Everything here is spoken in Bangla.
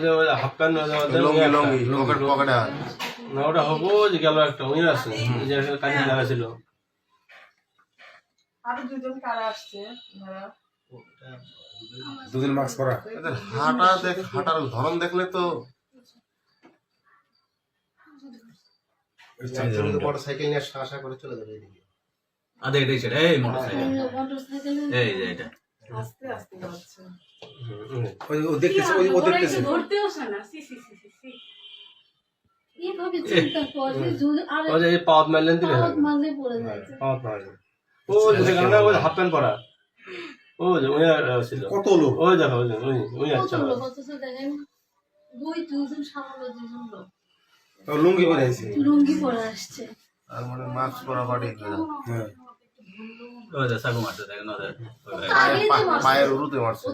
যে হাফ প্যান্ট লঙ্গি লঙ্গি পকেট পকেটে হাত না ওটা হবো যে গেল একটা উনি আছে যে কাজে লাগা ছিল আরো দুজন কারা আসছে ওনারা দুদিন মাস্ক পরা এদের হাঁটার ধরন দেখলে তো মোটরসাইকেল নিয়ে আশা করে চলে যাবে এদিকে আদে এটাই সেটা এই মোটরসাইকেল এই যে এটা আস্তে আস্তে যাচ্ছে ও দেখতেছে ও দেখতেছে ধরতেও না সি সি সি সি সি এইভাবে চিন্তা করে যদি আর ওই যে পাওয়াত মারলেন দিলে পাওয়াত মারলে পড়ে যাচ্ছে পাওয়াত মারলেন ও যে কারণে ওই হাফ প্যান্ট পরা ও যে উনি ছিল কত লোক ওই দেখো ওই আচ্ছা কত লোক অথচ দেখেন দুজন সামনে দুজন লোক লুঙ্গি পরে আছে লুঙ্গি পরে আসছে আর মানে মাস্ক পরা বাড়ি হ্যাঁ ওই যে সাগু মারতে দেখেন ওদের আগে তো মারছে। পায়ের উরুতে মারছে